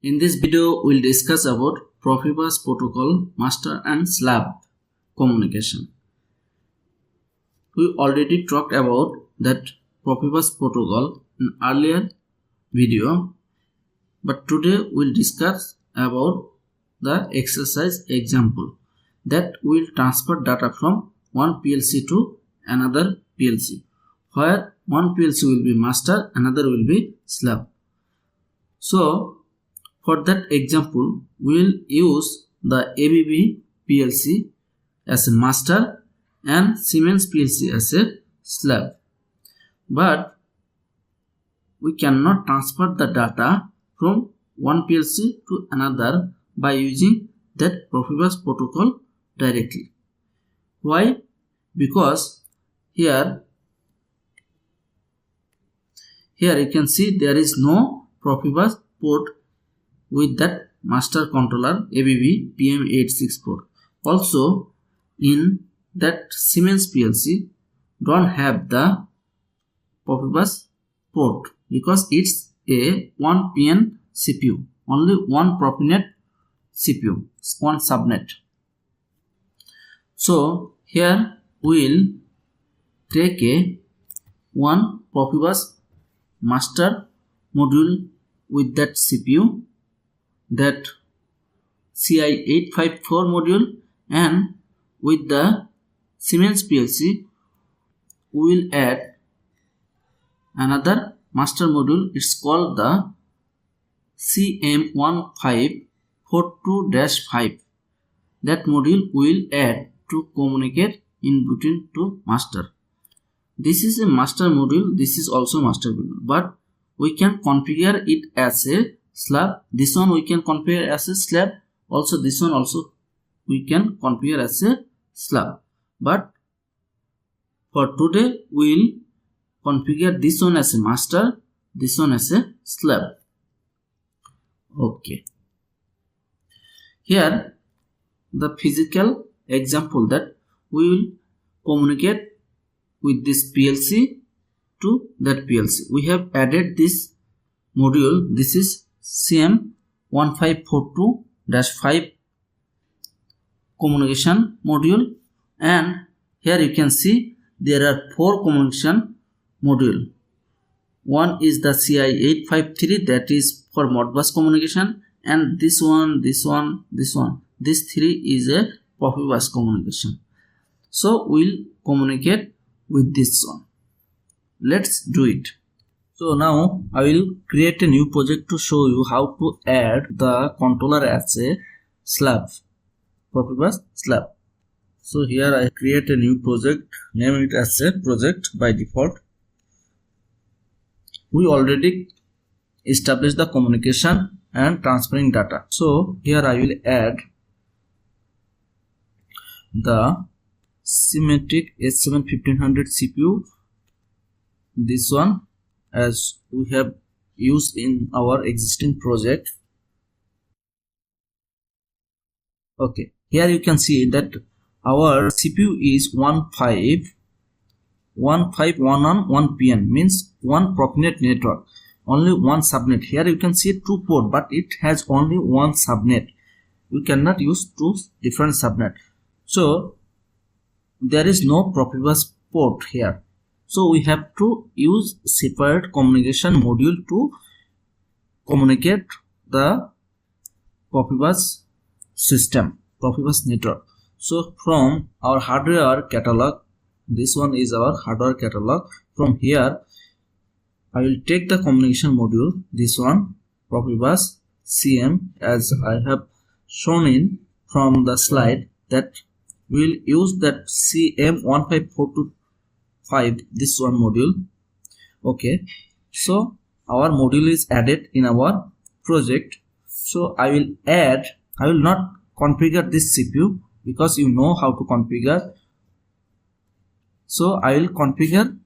In this video, we'll discuss about Profibus protocol master and slave communication. We already talked about that Profibus protocol in earlier video, but today we'll discuss about the exercise example that will transfer data from one PLC to another PLC, where one PLC will be master, another will be slave. So for that example, we will use the ABB PLC as a master and Siemens PLC as a slave. But we cannot transfer the data from one PLC to another by using that Profibus protocol directly. Why? Because here you can see there is no Profibus port with that master controller ABB PM864. Also, in that Siemens PLC don't have the Profibus port because it's a 1PN CPU, only one Profinet CPU, one subnet. So here we'll take one Profibus master module with that CPU, that CI854 module, and with the Siemens PLC we will add another master module. It's called the CM1542-5. that module we will add to communicate in between two master. This is a master module, this is also master module, but we can configure it as a slave. This one we can configure as a slave. Also this one also we can configure as a slave. But for today we will configure this one as a master, this one as a slave. Okay. Here the physical example that we will communicate with this PLC to that PLC. We have added this module. This is CM1542-5 communication module, and here you can see there are 4 communication module. One is the CI853, that is for Modbus communication, and this one. This 3 is a Profibus communication. So we'll communicate with this one. Let's do it. So now I will create a new project to show you how to add the controller as a slave, Profibus slave. So here I create a new project, name it as a project by default. We already established the communication and transferring data. So here I will add the symmetric S7-1500 CPU, this one, as we have used in our existing project. Okay, here you can see that our CPU is 15111PN, means one Profinet network, only one subnet. Here you can see 2 port, but it has only one subnet. You cannot use 2 different subnet. So there is no Profibus port here. So we have to use separate communication module to communicate the Profibus system, Profibus network. So from our hardware catalog, this one is our hardware catalog. From here I will take the communication module, this one, Profibus CM, as I have shown in from the slide, that we will use that CM1542-5, this one module. Okay, so our module is added in our project. So I will not configure this CPU because you know how to configure. So I will configure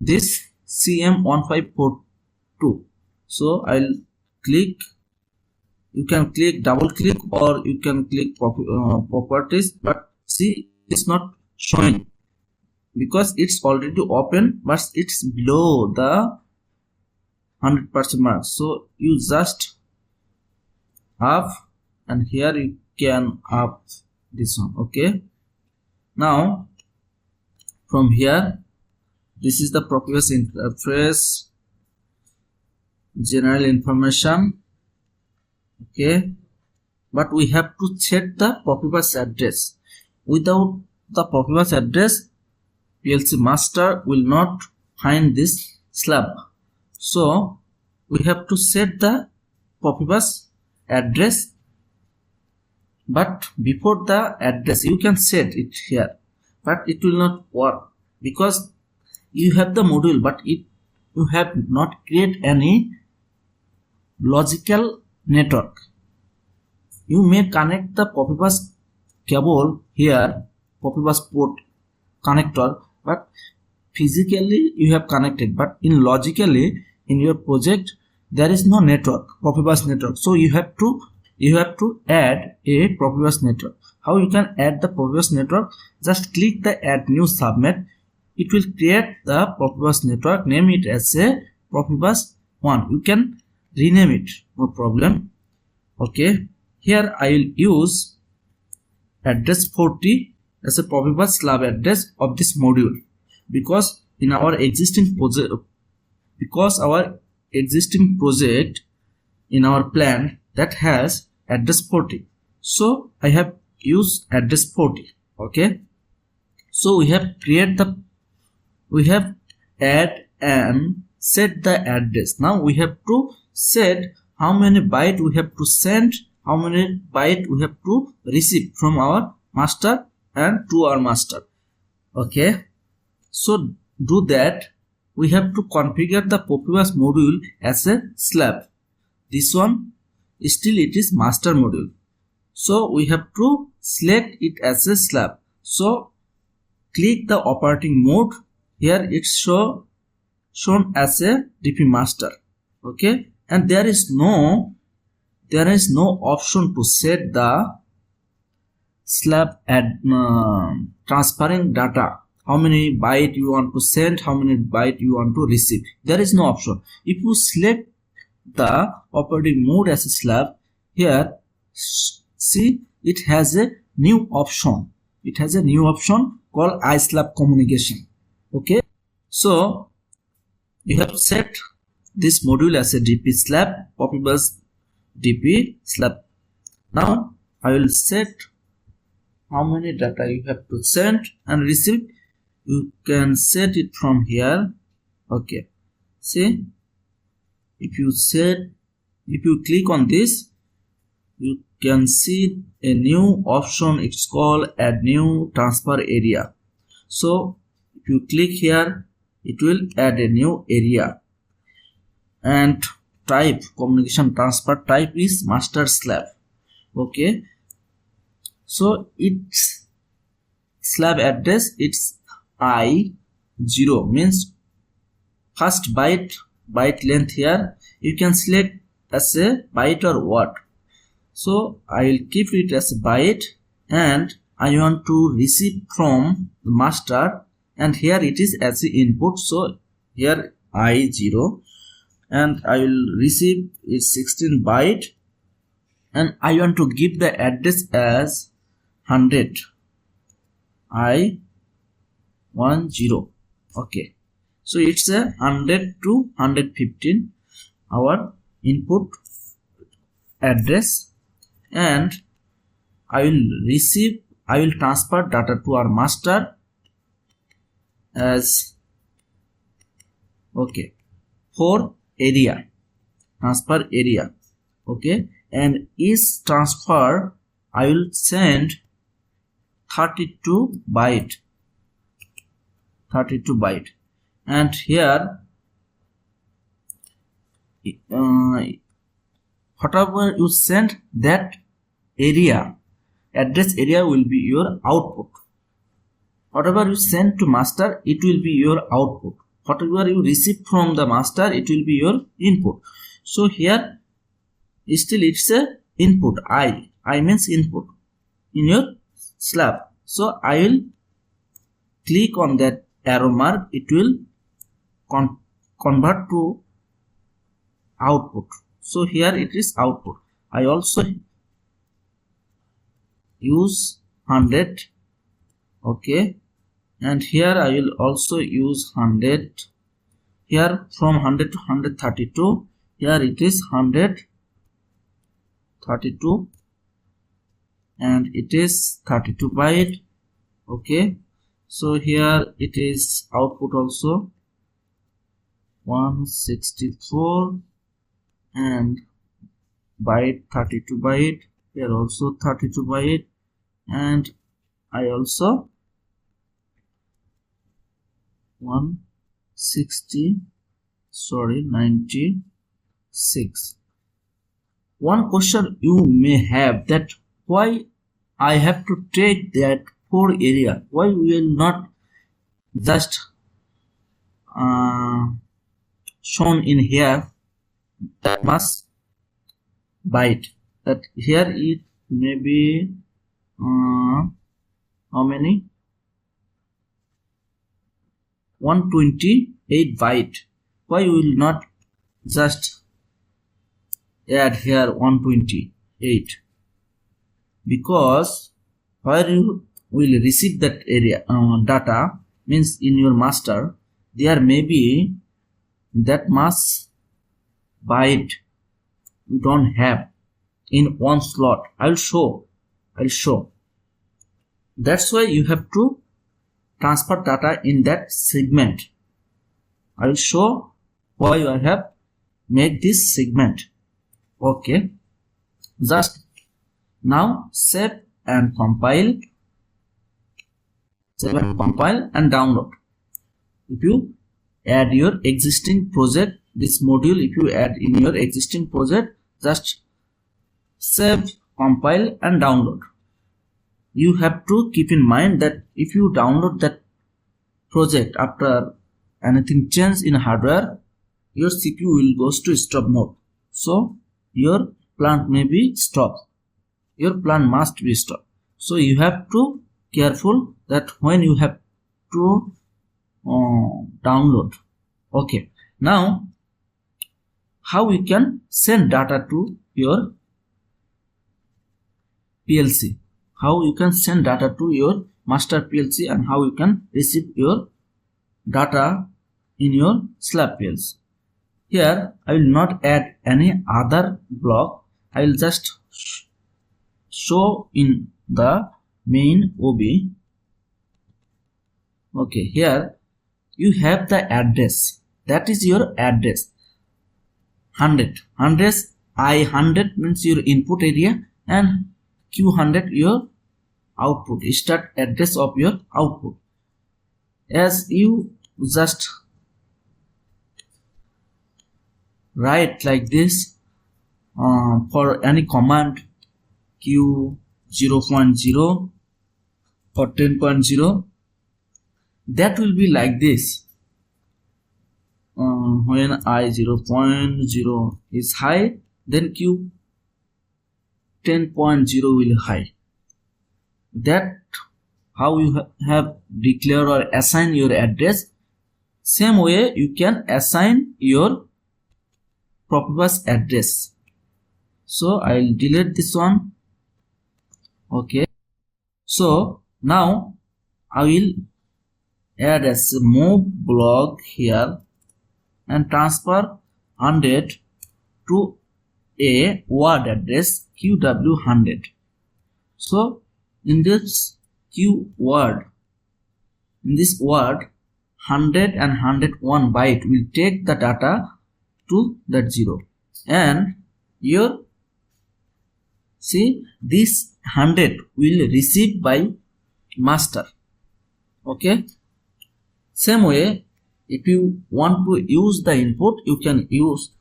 this CM1542. So I'll click, you can click, double click, or you can click properties, but see it's not showing because it's already open, but it's below the 100% mark. So you just up, and here you can up this one. Okay, now from here, this is the Profibus interface, general information. Okay, but we have to check the Profibus address. Without the Profibus address, PLC master will not find this slab. So we have to set the Profibus address, but before the address you can set it here, but it will not work because you have the module, but you have not created any logical network. You may connect the Profibus cable here, Profibus port connector, but physically you have connected, but in logically in your project there is no network, Profibus network. So you have to add a Profibus network. How you can add the Profibus network? Just click the add new subnet. It will create the Profibus network. Name it as a Profibus 1. You can rename it, no problem. Okay, here I will use address 40 as a Profibus slab address of this module, because in our existing project, in our plan that has address 40, so I have used address 40. Okay, so we have add and set the address. Now we have to set how many byte we have to send, how many byte we have to receive from our master and to our master. Okay, so do that. We have to configure the Profibus module as a slab. This one still it is master module, so we have to select it as a slab. So click the operating mode. Here it's shown as a DP master. Okay, and there is no option to set the slab transferring data. How many byte you want to send, how many byte you want to receive. There is no option. If you select the operating mode as a slab, here see it has a new option. It has a new option called iSlab communication. Okay, so you have to set this module as a DP slab, Profibus DP slab. Now I will set how many data you have to send and receive. You can set it from here. Okay, see, if you click on this, you can see a new option. It's called add new transfer area. So if you click here, it will add a new area, and type, communication transfer type is master slave. Okay, so its slab address, it's I0, means first byte length. Here you can select as a byte or word. So I will keep it as a byte, and I want to receive from the master, and here it is as the input. So here I0, and I will receive is 16 byte, and I want to give the address as 100 I10. Okay, so it's a 100 to 115 our input address, and I will transfer data to our master as, okay, for area, transfer area. Okay, and each transfer I will send 32 byte, and here whatever you send, that area, address area will be your output. Whatever you send to master, it will be your output. Whatever you receive from the master, it will be your input. So here still it's a input. I means input in your slab. So I will click on that arrow mark. It will convert to output. So here it is output. I also use 100. Okay, and here I will also use 100. Here from 100 to 132, here it is 132 and it is 32 byte. Okay, so here it is output also 164 and byte 32 byte, here also 32 byte, and I also 96. One question you may have, that why I have to take that 4 area, why we will not just shown in here that much byte, that here it may be how many, 128 byte. Why we will not just add here 128? Because where you will receive that area data, means in your master, there may be that much byte you don't have in one slot. I'll show. That's why you have to transfer data in that segment. I will show why I have made this segment. Okay, just now save and compile and download. If you add your existing project, this module, if you add in your existing project, just save, compile and download. You have to keep in mind that if you download that project after anything change in hardware, your CPU will goes to stop mode, so your plant may be stopped, your plant must be stopped. So you have to careful that when you have to download. Okay, now how we can send data to your PLC, how you can send data to your master PLC, and how you can receive your data in your slave PLC. Here I will not add any other block, I will just show in the main OB. Okay, here you have the address, that is your address 100. I100 means your input area, and Q100 your output, start address of your output. As you just write like this for any command, Q 0.0 or 10.0, that will be like this. When I 0.0 is high, then Q 10.0 will high. That how you have declared or assign your address. Same way you can assign your Profibus address. So I will delete this one. Okay, so now I will add as a move block here and transfer 100 to a word address QW100. So in this word 100 and 101 byte will take the data to that 0, and your see this 100 will receive by master. Okay, same way if you want to use the input, you can use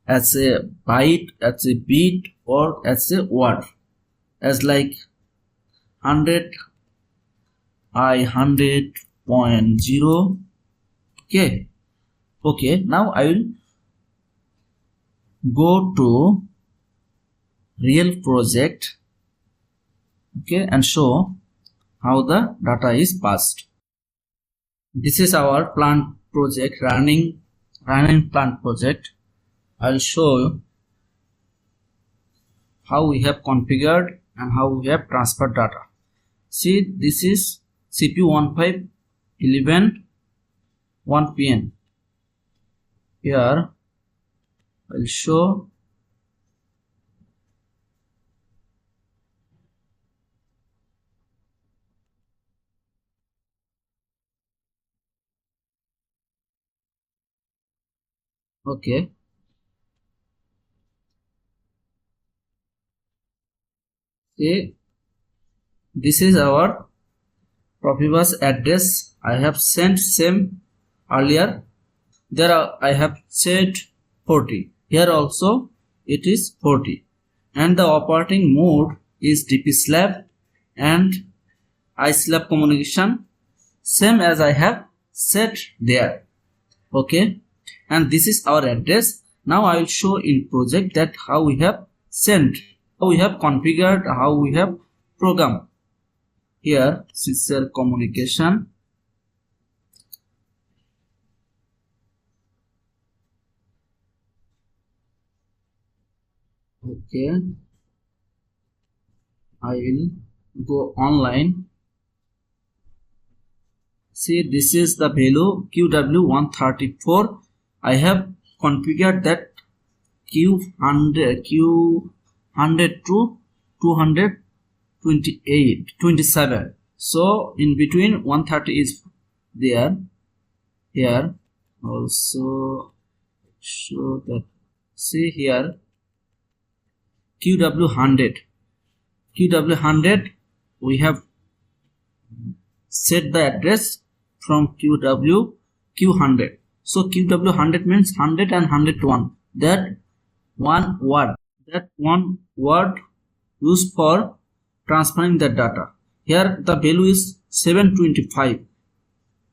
as a byte, as a bit, or as a word, as like 100 I 100.0. Okay, now I will go to real project, okay, and show how the data is passed. This is our plant project, running plant project. I'll show how we have configured and how we have transferred data. See, this is CPU 1511 1pn. Here I'll show. Okay. See, this is our Profibus address. I have sent same earlier. There I have said 40. Here also it is 40. And the operating mode is DP slab and iSlab communication, same as I have set there. Okay. And this is our address. Now I will show in project that how we have sent, how we have configured, how we have programmed. Here sincere communication. Okay, I will go online. See, this is the value QW134. I have configured that Q100 to 227. So in between 130 is there. Here also show that. See here QW100 we have set the address from Q100. So QW100 means 100 and 101. That one word used for transferring the data. Here the value is 725.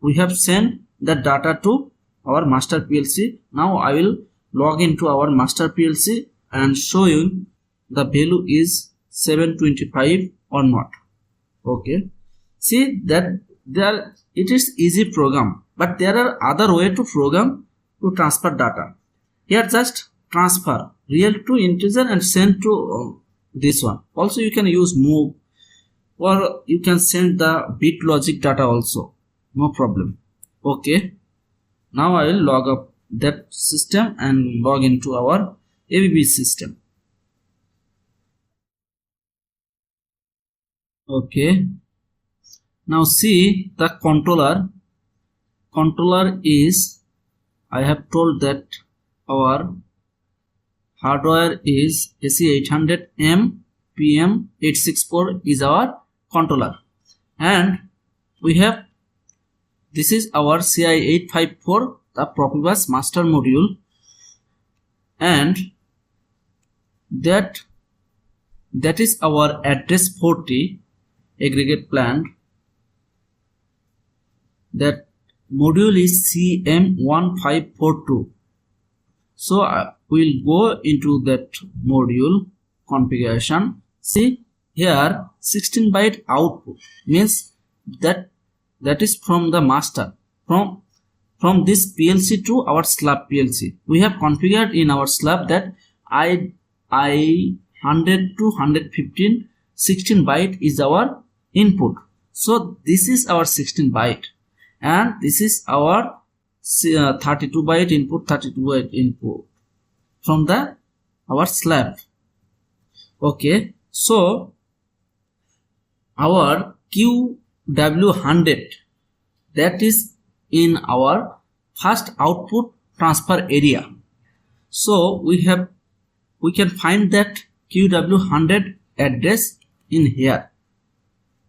We have sent the data to our master PLC. Now I will log into our master PLC and show you the value is 725 or not. Okay. See that there it is easy program, but there are other way to program to transfer data. Here just transfer real to integer and send to this one. Also you can use move, or you can send the bit logic data also, no problem. Okay, now I will log up that system and log into our ABB system. Okay, now see the controller is, I have told that our hardware is AC800M PM864 is our controller, and we have, this is our CI854, the Profibus master module, and that is our address 40 aggregate plant. That module is CM1542. So we'll go into that module configuration. See here 16 byte output means that is from the master, from this PLC to our slab PLC. We have configured in our slab that I 100 to 115 16 byte is our input. So this is our 16 byte and this is our 32 byte input, 32 byte input from the our slab. Okay, so our QW100, that is in our first output transfer area. So we can find that QW100 address in here.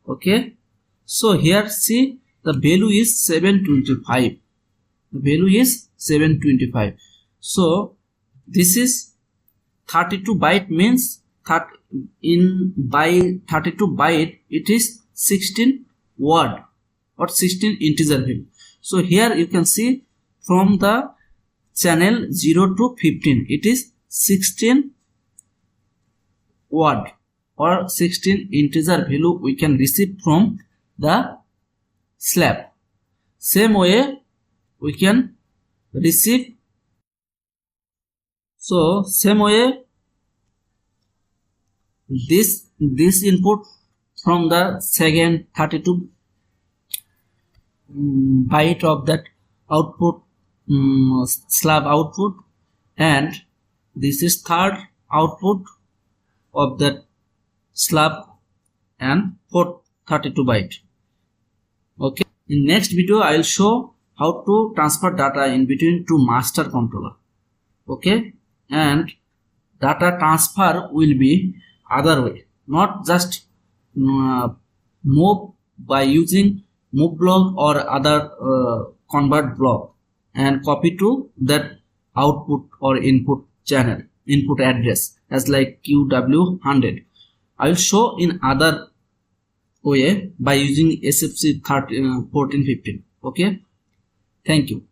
Okay, so here see the value is 725. The value is 725. So this is 32 byte means by 32 byte it is 16 word or 16 integer value. So here you can see from the channel 0 to 15 it is 16 word or 16 integer value we can receive from the slab. Same way we can receive, so same way this input from the second 32 byte of that output slab output, and this is third output of that slab and fourth 32 byte. Okay, in next video I will show how to transfer data in between two master controller. Okay, and data transfer will be other way, not just move by using move block or other convert block and copy to that output or input channel, input address as like QW100. I will show in other way by using SFC 1415. Okay, thank you.